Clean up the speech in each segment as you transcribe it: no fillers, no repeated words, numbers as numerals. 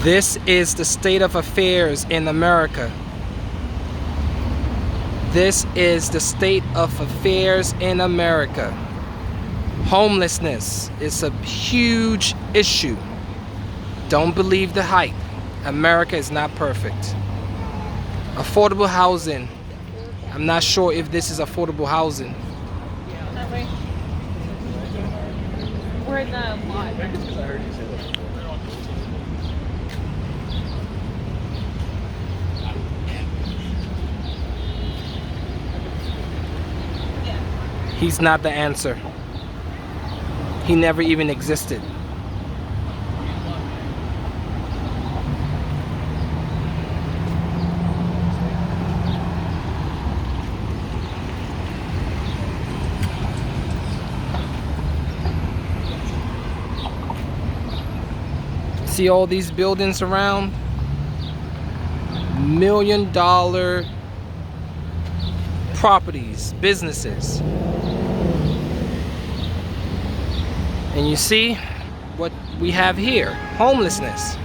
This is the state of affairs in America. This is the state of affairs in America. Homelessness is a huge issue. Don't believe the hype. America is not perfect. Affordable housing. I'm not sure if this is affordable housing. That way. We're in the lot. He's not the answer. He never even existed. See all these buildings around? $1 million properties, businesses. And you see what we have here, homelessness.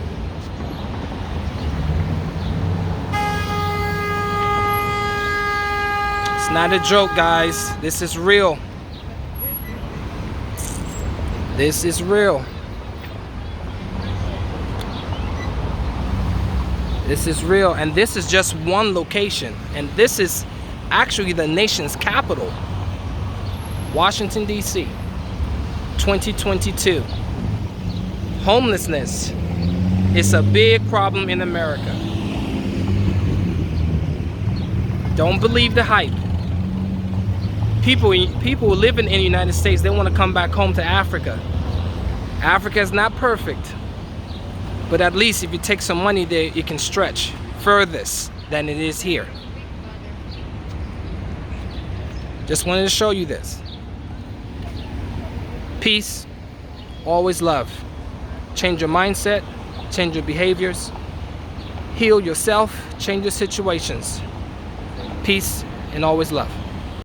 It's not a joke, guys. This is real. This is real. This is real, and this is just one location, and this is actually the nation's capital, Washington, D.C., 2022. Homelessness is a big problem in America. Don't believe the hype. People living in the United States, they want to come back home to Africa. Africa is not perfect. But at least if you take some money there, it can stretch furthest than it is here. Just wanted to show you this. Peace, always love. Change your mindset, change your behaviors, heal yourself, change your situations. Peace and always love.